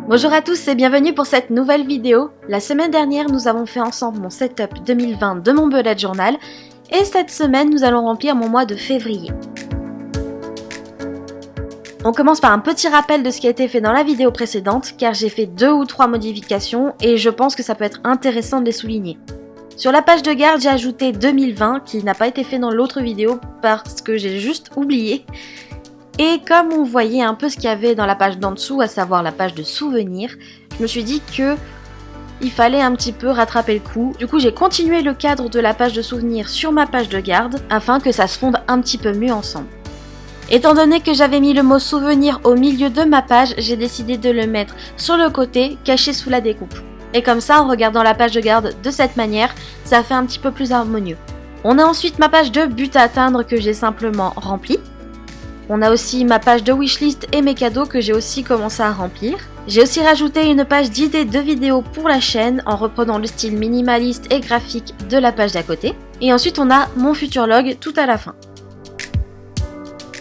Bonjour à tous et bienvenue pour cette nouvelle vidéo. La semaine dernière, nous avons fait ensemble mon setup 2020 de mon bullet journal et cette semaine, nous allons remplir mon mois de février. On commence par un petit rappel de ce qui a été fait dans la vidéo précédente car j'ai fait 2 ou 3 modifications et je pense que ça peut être intéressant de les souligner. Sur la page de garde, j'ai ajouté 2020 qui n'a pas été fait dans l'autre vidéo parce que j'ai juste oublié. Et comme on voyait un peu ce qu'il y avait dans la page d'en dessous, à savoir la page de souvenirs, je me suis dit que il fallait un petit peu rattraper le coup. Du coup, j'ai continué le cadre de la page de souvenirs sur ma page de garde afin que ça se fonde un petit peu mieux ensemble. Étant donné que j'avais mis le mot souvenir au milieu de ma page, j'ai décidé de le mettre sur le côté, caché sous la découpe. Et comme ça, en regardant la page de garde de cette manière, ça fait un petit peu plus harmonieux. On a ensuite ma page de but à atteindre que j'ai simplement remplie. On a aussi ma page de wishlist et mes cadeaux que j'ai aussi commencé à remplir. J'ai aussi rajouté une page d'idées de vidéos pour la chaîne en reprenant le style minimaliste et graphique de la page d'à côté. Et ensuite on a mon futur log tout à la fin.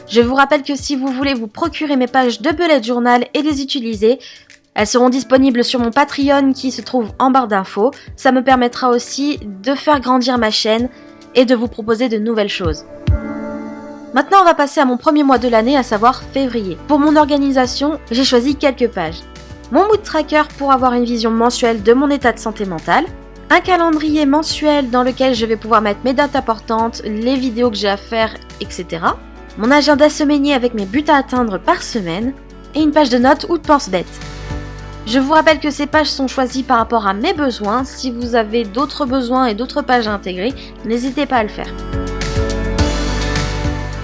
Je vous rappelle que si vous voulez vous procurer mes pages de bullet journal et les utiliser, elles seront disponibles sur mon Patreon qui se trouve en barre d'infos. Ça me permettra aussi de faire grandir ma chaîne et de vous proposer de nouvelles choses. Maintenant, on va passer à mon premier mois de l'année, à savoir février. Pour mon organisation, j'ai choisi quelques pages. Mon mood tracker pour avoir une vision mensuelle de mon état de santé mentale. Un calendrier mensuel dans lequel je vais pouvoir mettre mes dates importantes, les vidéos que j'ai à faire, etc. Mon agenda semainier avec mes buts à atteindre par semaine. Et une page de notes ou de pense-bête. Je vous rappelle que ces pages sont choisies par rapport à mes besoins. Si vous avez d'autres besoins et d'autres pages à intégrer, n'hésitez pas à le faire.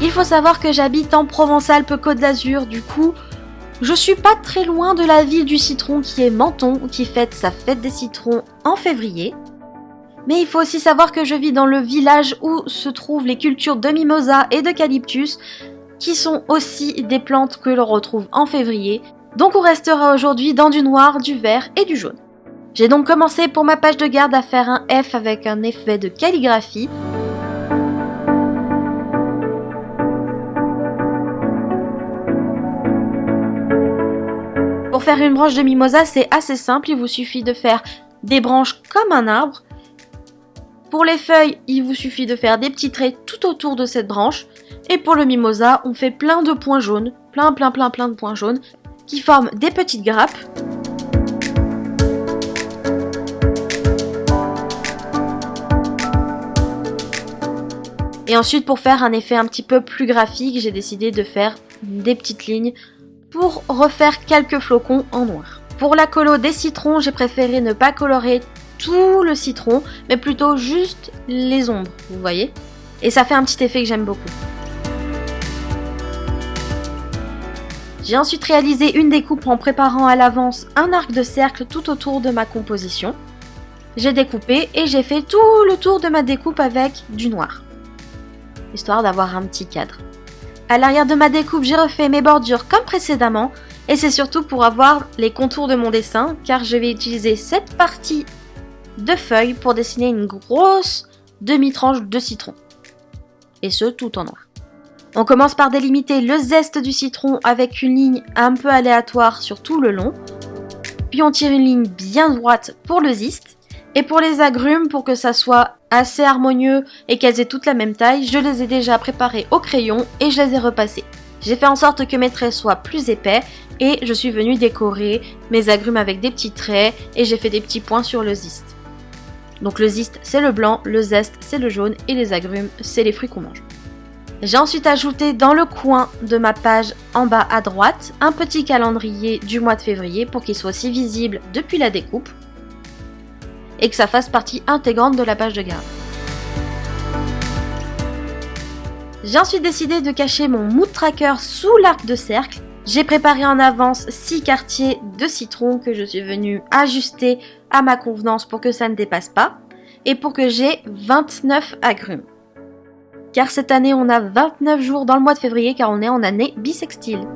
Il faut savoir que j'habite en Provence-Alpes-Côte d'Azur, du coup, je suis pas très loin de la ville du citron qui est Menton, qui fête sa fête des citrons en février. Mais il faut aussi savoir que je vis dans le village où se trouvent les cultures de mimosa et d'eucalyptus, qui sont aussi des plantes que l'on retrouve en février. Donc on restera aujourd'hui dans du noir, du vert et du jaune. J'ai donc commencé pour ma page de garde à faire un F avec un effet de calligraphie. Pour faire une branche de mimosa, c'est assez simple, il vous suffit de faire des branches comme un arbre. Pour les feuilles, il vous suffit de faire des petits traits tout autour de cette branche. Et pour le mimosa, on fait plein de points jaunes, plein de points jaunes, qui forment des petites grappes. Et ensuite, pour faire un effet un petit peu plus graphique, j'ai décidé de faire des petites lignes pour refaire quelques flocons en noir. Pour la colo des citrons, j'ai préféré ne pas colorer tout le citron, mais plutôt juste les ombres, vous voyez. Et ça fait un petit effet que j'aime beaucoup. J'ai ensuite réalisé une découpe en préparant à l'avance un arc de cercle tout autour de ma composition. J'ai découpé et j'ai fait tout le tour de ma découpe avec du noir, histoire d'avoir un petit cadre. À l'arrière de ma découpe, j'ai refait mes bordures comme précédemment et c'est surtout pour avoir les contours de mon dessin car je vais utiliser cette partie de feuille pour dessiner une grosse demi-tranche de citron. Et ce, tout en noir. On commence par délimiter le zeste du citron avec une ligne un peu aléatoire sur tout le long. Puis on tire une ligne bien droite pour le zeste. Et pour les agrumes, pour que ça soit assez harmonieux et qu'elles aient toutes la même taille, je les ai déjà préparées au crayon et je les ai repassées. J'ai fait en sorte que mes traits soient plus épais et je suis venue décorer mes agrumes avec des petits traits et j'ai fait des petits points sur le zeste. Donc le zeste c'est le blanc, le zeste c'est le jaune et les agrumes c'est les fruits qu'on mange. J'ai ensuite ajouté dans le coin de ma page en bas à droite un petit calendrier du mois de février pour qu'il soit aussi visible depuis la découpe et que ça fasse partie intégrante de la page de garde. J'ai ensuite décidé de cacher mon mood tracker sous l'arc de cercle. J'ai préparé en avance 6 quartiers de citron que je suis venue ajuster à ma convenance pour que ça ne dépasse pas et pour que j'ai 29 agrumes. Car cette année on a 29 jours dans le mois de février car on est en année bissextile.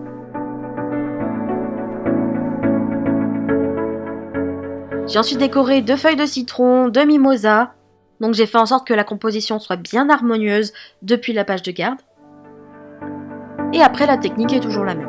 J'ai ensuite décoré 2 feuilles de citron, 2 mimosas. Donc j'ai fait en sorte que la composition soit bien harmonieuse depuis la page de garde. Et après la technique est toujours la même.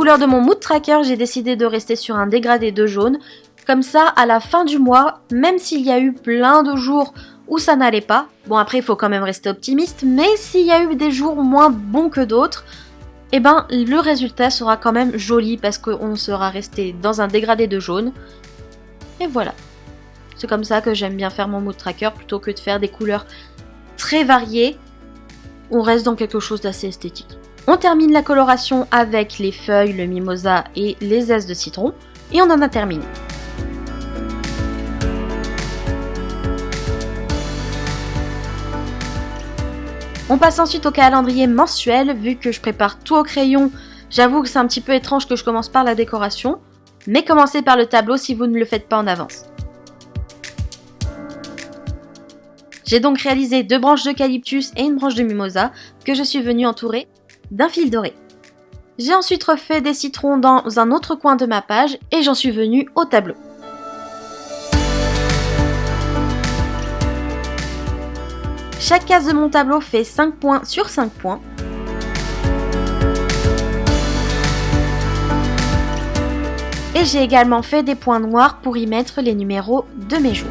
couleur de mon mood tracker, j'ai décidé de rester sur un dégradé de jaune. Comme ça, à la fin du mois, même s'il y a eu plein de jours où ça n'allait pas, bon après il faut quand même rester optimiste, mais s'il y a eu des jours moins bons que d'autres, eh ben le résultat sera quand même joli parce qu'on sera resté dans un dégradé de jaune. Et voilà. C'est comme ça que j'aime bien faire mon mood tracker plutôt que de faire des couleurs très variées. On reste dans quelque chose d'assez esthétique. On termine la coloration avec les feuilles, le mimosa et les zestes de citron et on en a terminé. On passe ensuite au calendrier mensuel. Vu que je prépare tout au crayon, j'avoue que c'est un petit peu étrange que je commence par la décoration, mais commencez par le tableau si vous ne le faites pas en avance. J'ai donc réalisé 2 branches d'eucalyptus et une branche de mimosa que je suis venue entourer d'un fil doré. J'ai ensuite refait des citrons dans un autre coin de ma page et j'en suis venue au tableau. Chaque case de mon tableau fait 5 points sur 5 points. Et j'ai également fait des points noirs pour y mettre les numéros de mes jours.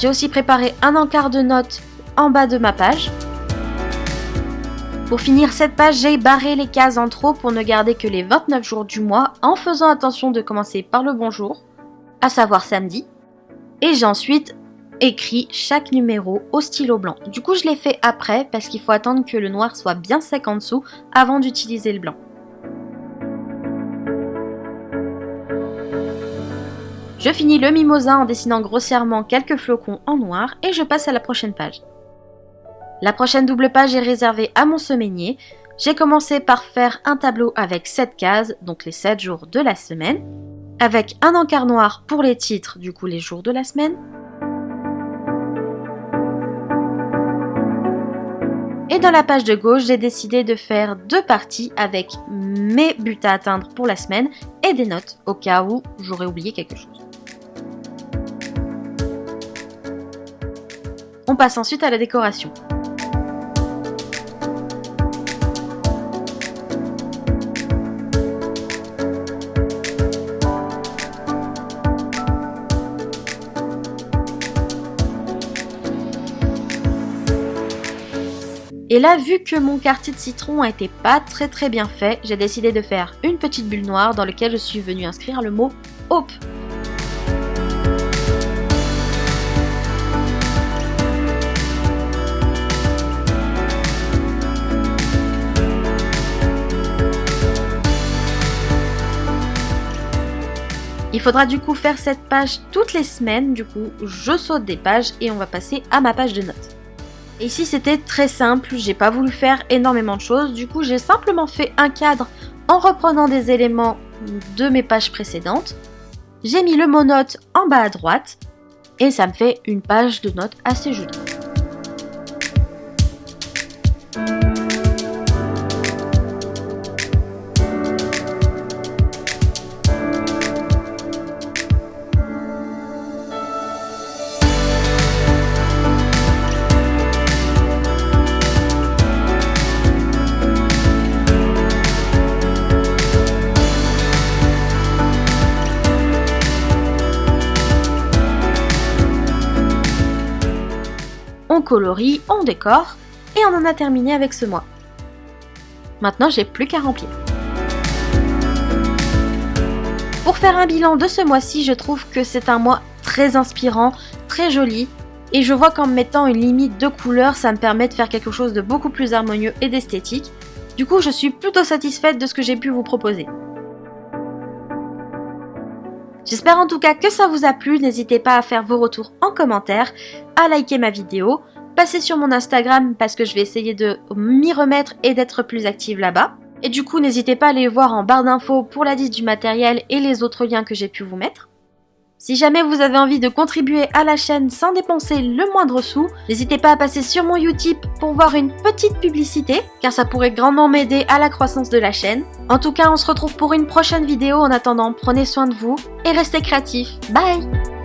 J'ai aussi préparé un encart de notes en bas de ma page. Pour finir cette page, j'ai barré les cases en trop pour ne garder que les 29 jours du mois en faisant attention de commencer par le bon jour, à savoir samedi. Et j'ai ensuite écrit chaque numéro au stylo blanc. Du coup, je l'ai fait après parce qu'il faut attendre que le noir soit bien sec en dessous avant d'utiliser le blanc. Je finis le mimosa en dessinant grossièrement quelques flocons en noir et je passe à la prochaine page. La prochaine double page est réservée à mon semainier. J'ai commencé par faire un tableau avec 7 cases, donc les 7 jours de la semaine, avec un encart noir pour les titres, du coup les jours de la semaine. Et dans la page de gauche, j'ai décidé de faire 2 parties avec mes buts à atteindre pour la semaine et des notes, au cas où j'aurais oublié quelque chose. On passe ensuite à la décoration. Et là, vu que mon quartier de citron a été pas très bien fait, j'ai décidé de faire une petite bulle noire dans laquelle je suis venue inscrire le mot Hope. Il faudra du coup faire cette page toutes les semaines, du coup je saute des pages et on va passer à ma page de notes. Et ici c'était très simple, j'ai pas voulu faire énormément de choses, du coup j'ai simplement fait un cadre en reprenant des éléments de mes pages précédentes. J'ai mis le mot note en bas à droite et ça me fait une page de notes assez jolie. On colorie, on décore et on en a terminé avec ce mois. Maintenant, j'ai plus qu'à remplir. Pour faire un bilan de ce mois-ci, je trouve que c'est un mois très inspirant, très joli et je vois qu'en mettant une limite de couleurs, ça me permet de faire quelque chose de beaucoup plus harmonieux et d'esthétique. Du coup, je suis plutôt satisfaite de ce que j'ai pu vous proposer. J'espère en tout cas que ça vous a plu, n'hésitez pas à faire vos retours en commentaire, à liker ma vidéo, passez sur mon Instagram parce que je vais essayer de m'y remettre et d'être plus active là-bas. Et du coup, n'hésitez pas à aller voir en barre d'infos pour la liste du matériel et les autres liens que j'ai pu vous mettre. Si jamais vous avez envie de contribuer à la chaîne sans dépenser le moindre sou, n'hésitez pas à passer sur mon Utip pour voir une petite publicité, car ça pourrait grandement m'aider à la croissance de la chaîne. En tout cas, on se retrouve pour une prochaine vidéo. En attendant, prenez soin de vous et restez créatifs. Bye!